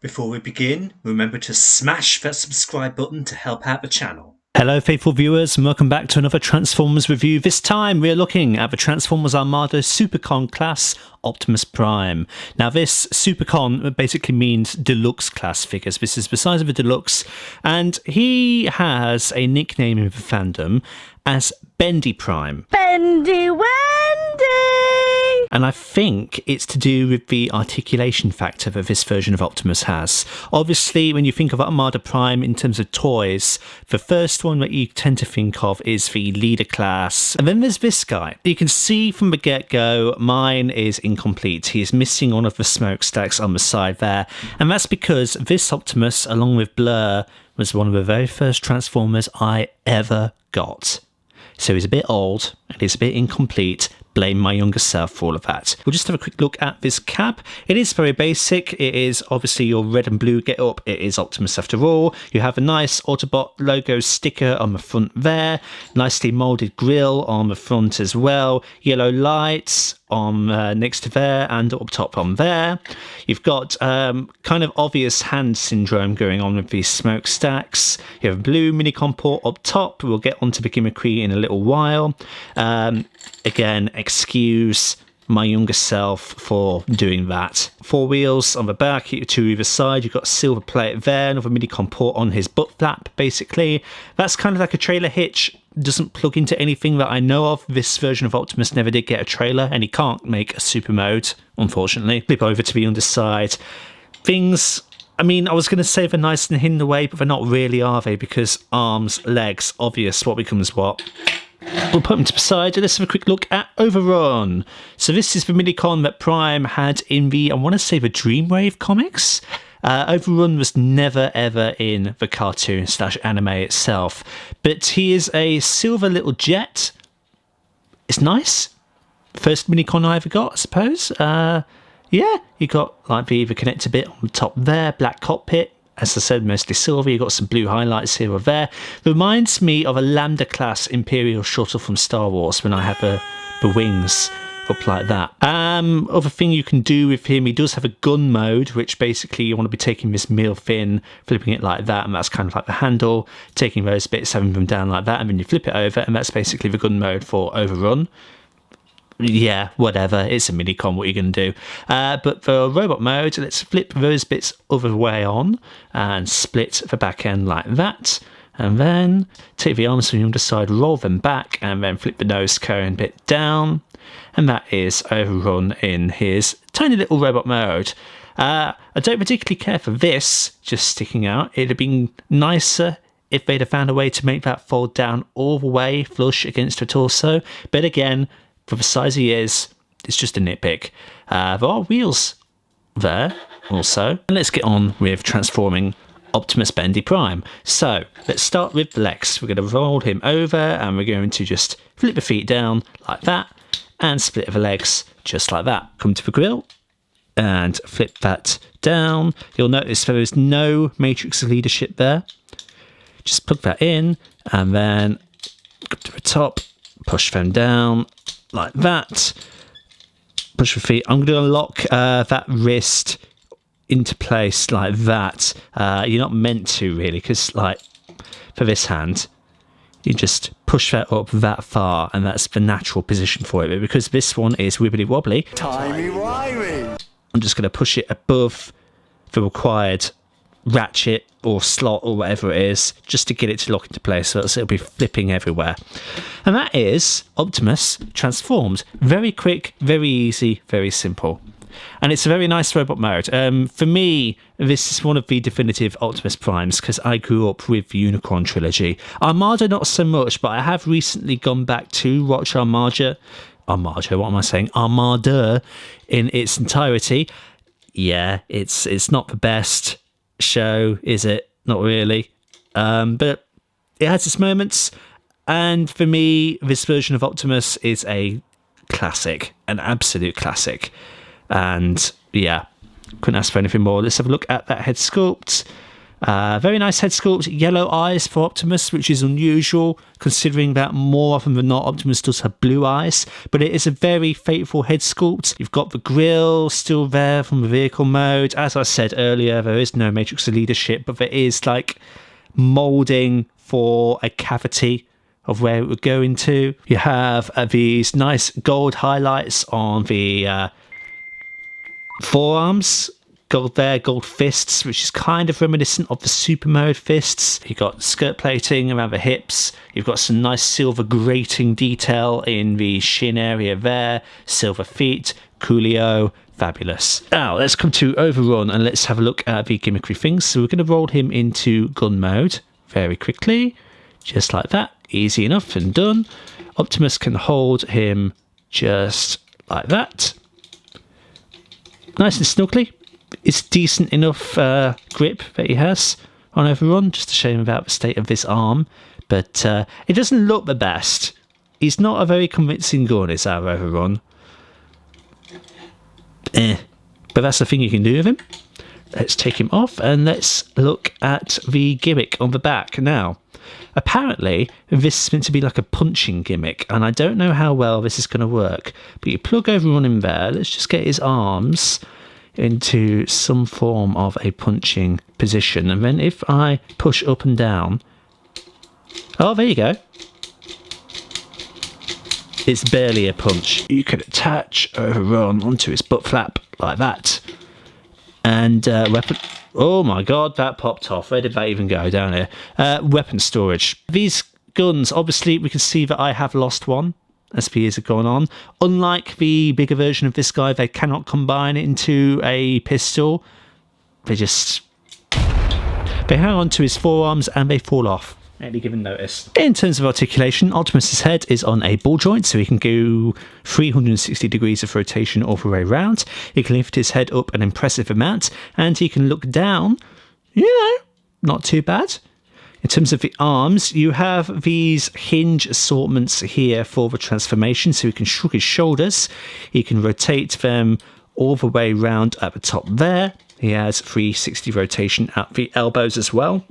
Before we begin, remember to smash that subscribe button to help out the channel. Hello faithful viewers and welcome back to another Transformers review. This time we are looking at the Transformers Armada Supercon class Optimus Prime. Now this Supercon basically means Deluxe class figures. This is the size of a Deluxe, and he has a nickname in the fandom as Bendy Prime. Bendy Wendy! And I think it's to do with the articulation factor that this version of Optimus has. Obviously, when you think of Armada Prime in terms of toys, the first one that you tend to think of is the leader class. And then there's this guy. You can see from the get-go, mine is incomplete. He is missing one of the smokestacks on the side there. And that's because this Optimus, along with Blur, was one of the very first Transformers I ever got. So he's a bit old and he's a bit incomplete. Blame my younger self for all of that. We'll just have a quick look at this cap. It is very basic. It is obviously your red and blue get up. It is Optimus after all. You have a nice Autobot logo sticker on the front there. Nicely molded grille on the front as well. Yellow lights on next to there and up top on there. You've got kind of obvious hand syndrome going on with these smokestacks. You have a blue Minicon port up top. We'll get onto Vicky McCree in a little while. Again, excuse my younger self for doing that. 4 wheels on the back, two either side. You've got a silver plate there, another Minicon port on his butt flap, basically. That's kind of like a trailer hitch. Doesn't plug into anything that I know of. This version of Optimus never did get a trailer, and he can't make a super mode, unfortunately. Flip over to the underside. Things, I mean, I was going to say they're nice and hidden away, but they're not really, are they? Because arms, legs, obvious what becomes what. We'll put them to the side and let's have a quick look at Overrun. So this is the Minicon that Prime had in the, I want to say, the Dreamwave comics. Overrun was never ever in the cartoon / anime itself, but he is a silver little jet. It's nice. First Minicon I ever got, I suppose. Yeah, you got like the connector bit on the top there, black cockpit. As I said, mostly silver. You've got some blue highlights here or there. Reminds me of a Lambda class Imperial shuttle from Star Wars when I have the wings up like that. Other thing you can do with him, he does have a gun mode, which basically you want to be taking this middle fin, flipping it like that, and that's kind of like the handle, taking those bits, having them down like that, and then you flip it over, and that's basically the gun mode for Overrun. Yeah, whatever, it's a Minicon, what are you going to do? But for robot mode, let's flip those bits other way on and split the back end like that. And then take the arms from the underside, roll them back, and then flip the nose cone bit down. And that is Overrun in his tiny little robot mode. I don't particularly care for this just sticking out. It'd have been nicer if they'd have found a way to make that fold down all the way flush against the torso. But again, for the size he is, it's just a nitpick. There are wheels there also. And let's get on with transforming Optimus Bendy Prime. So let's start with the legs. We're going to roll him over and we're going to just flip the feet down like that and split the legs just like that. Come to the grill and flip that down. You'll notice there is no matrix of leadership there. Just plug that in and then go to the top, push them down like that. Push the feet. I'm going to lock that wrist into place like that. You're not meant to really, because like for this hand, you just push that up that far, and that's the natural position for it. But because this one is wibbly wobbly, timey-wimey, I'm just going to push it above the required ratchet or slot or whatever it is, just to get it to lock into place, so it'll be flipping everywhere. And that is Optimus transformed. Very quick, very easy, very simple. And it's a very nice robot mode. For me, this is one of the definitive Optimus Primes because I grew up with the Unicron trilogy. Armada, not so much, but I have recently gone back to watch Armada, what am I saying? Armada in its entirety. Yeah, it's not the best show, is it? Not really. But it has its moments. And for me, this version of Optimus is a classic, an absolute classic. And yeah, couldn't ask for anything more. Let's have a look at that head sculpt. Very nice head sculpt, yellow eyes for Optimus, which is unusual considering that more often than not Optimus does have blue eyes, but it is a very faithful head sculpt. You've got the grille still there from the vehicle mode. As I said earlier, there is no matrix of leadership, but there is like moulding for a cavity of where it would go into. You have these nice gold highlights on the forearms. Gold there, gold fists, which is kind of reminiscent of the super mode fists. You've got skirt plating around the hips. You've got some nice silver grating detail in the shin area there. Silver feet, coolio, fabulous. Now, let's come to Overrun and let's have a look at the gimmickry things. So we're going to roll him into gun mode very quickly, just like that. Easy enough and done. Optimus can hold him just like that. Nice and snuggly. It's decent enough grip that he has on Overrun. Just a shame about the state of this arm, but it doesn't look the best. He's not a very convincing gun, is our Overrun. But that's the thing you can do with him. Let's take him off and let's look at the gimmick on the back. Now, apparently this is meant to be like a punching gimmick, and I don't know how well this is going to work. But you plug Overrun in there. Let's just get his arms into some form of a punching position, and then if I push up and down, oh, there you go, it's barely a punch. You could attach Overrun onto his butt flap like that, and weapon, oh my god, that popped off. Where did that even go? Down here. Weapon storage. These guns, obviously we can see that I have lost one as the years have gone on. Unlike the bigger version of this guy, they cannot combine it into a pistol. They hang on to his forearms and they fall off at any given notice. In terms of articulation, Optimus's head is on a ball joint, so he can go 360 degrees of rotation all the way around. He can lift his head up an impressive amount, and he can look down, not too bad. In terms of the arms, you have these hinge assortments here for the transformation, so he can shrug his shoulders. He can rotate them all the way round at the top there. He has 360 rotation at the elbows as well.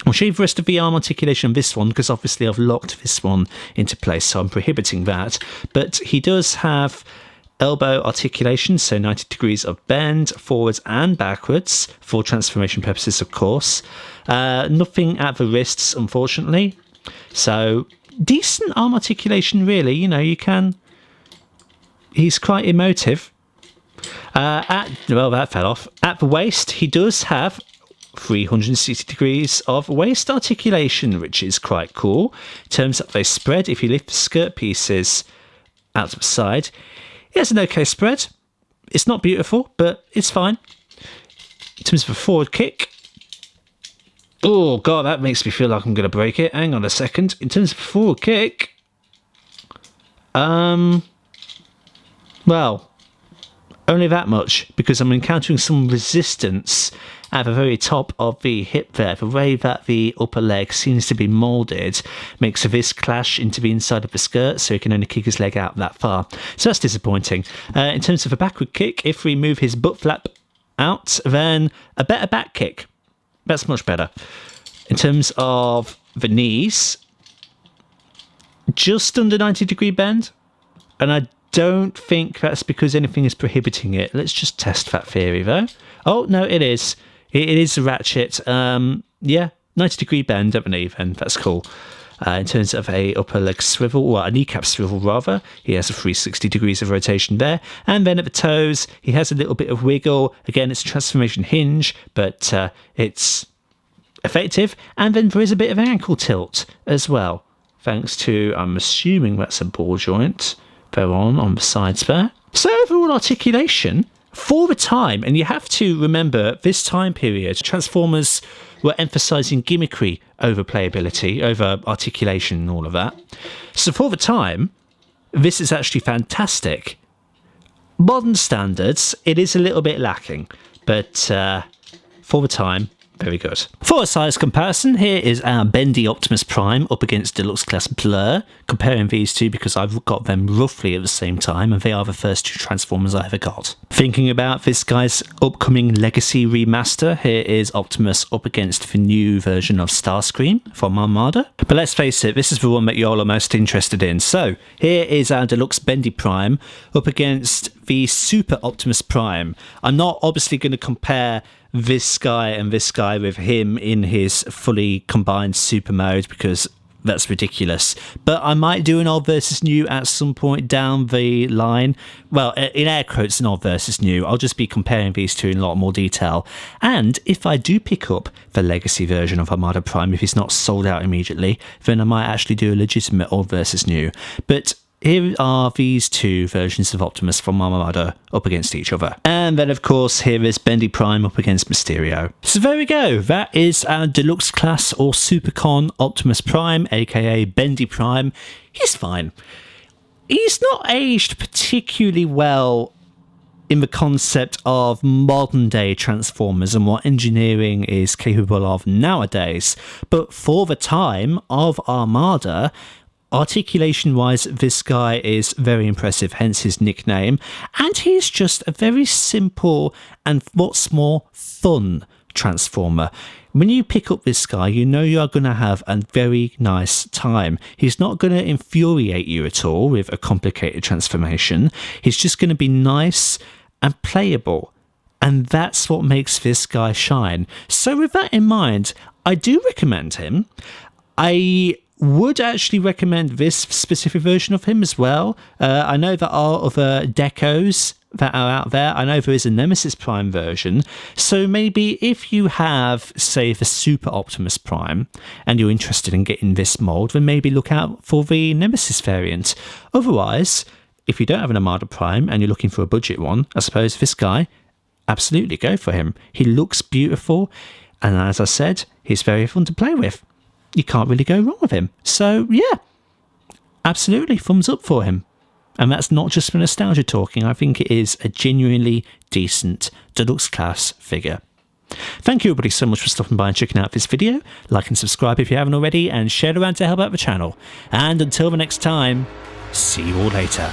I'll show you the rest of the arm articulation on this one, because obviously I've locked this one into place, so I'm prohibiting that. But he does have elbow articulation, so 90 degrees of bend, forwards and backwards, for transformation purposes, of course. Nothing at the wrists, unfortunately. So, decent arm articulation, really. He's quite emotive. Well, that fell off. At the waist, he does have 360 degrees of waist articulation, which is quite cool. In terms of they spread, if you lift the skirt pieces out to the side, he has an okay spread. It's not beautiful, but it's fine. In terms of a forward kick, oh god, that makes me feel like I'm going to break it. Hang on a second. In terms of a forward kick, well, only that much, because I'm encountering some resistance at the very top of the hip there. The way that the upper leg seems to be moulded makes this clash into the inside of the skirt, so he can only kick his leg out that far. So that's disappointing. In terms of a backward kick, if we move his butt flap out, then a better back kick. That's much better. In terms of the knees, just under 90 degree bend, and I don't think that's because anything is prohibiting it. Let's just test that theory though. Oh no, it is. It is a ratchet. Yeah, 90 degree bend at the knee then. That's cool. In terms of a upper leg swivel, or a kneecap swivel rather, he has a 360 degrees of rotation there. And then at the toes, he has a little bit of wiggle. Again, it's a transformation hinge, but it's effective. And then there is a bit of ankle tilt as well, thanks to, I'm assuming that's a ball joint. They're on the sides there. So overall articulation for the time, and you have to remember this time period, Transformers were emphasising gimmickry over playability, over articulation and all of that. So for the time, this is actually fantastic. Modern standards, it is a little bit lacking, but for the time, Very good. For a size comparison, here is our Bendy Optimus Prime up against Deluxe Class Blur. Comparing these two because I've got them roughly at the same time, and they are the first two Transformers I ever got. Thinking about this guy's upcoming Legacy remaster, here is Optimus up against the new version of Starscream from Armada. But let's face it, this is the one that you're all most interested in. So, here is our Deluxe Bendy Prime up against the Super Optimus Prime. I'm not obviously going to compare this guy and this guy with him in his fully combined super mode because that's ridiculous. But I might do an old versus new at some point down the line. Well, in air quotes, an old versus new. I'll just be comparing these two in a lot more detail. And if I do pick up the Legacy version of Armada Prime, if it's not sold out immediately, then I might actually do a legitimate old versus new. But here are these two versions of Optimus from Armada up against each other. And then, of course, here is Bendy Prime up against Mysterio. So there we go. That is our Deluxe Class or Supercon Optimus Prime, aka Bendy Prime. He's fine. He's not aged particularly well in the concept of modern day Transformers and what engineering is capable of nowadays. But for the time of Armada, articulation-wise, this guy is very impressive, hence his nickname. And he's just a very simple and, what's more, fun Transformer. When you pick up this guy, you know you're going to have a very nice time. He's not going to infuriate you at all with a complicated transformation. He's just going to be nice and playable. And that's what makes this guy shine. So with that in mind, I do recommend him. I would actually recommend this specific version of him as well. I know there are other decos that are out there. I know there is a Nemesis Prime version. So maybe if you have, say, the Super Optimus Prime and you're interested in getting this mold, then maybe look out for the Nemesis variant. Otherwise, if you don't have an Armada Prime and you're looking for a budget one, I suppose this guy, absolutely go for him. He looks beautiful. And as I said, he's very fun to play with. You can't really go wrong with him. So, yeah, absolutely, thumbs up for him. And that's not just for nostalgia talking. I think it is a genuinely decent Deluxe Class figure. Thank you everybody so much for stopping by and checking out this video. Like and subscribe if you haven't already, and share it around to help out the channel. And until the next time, see you all later.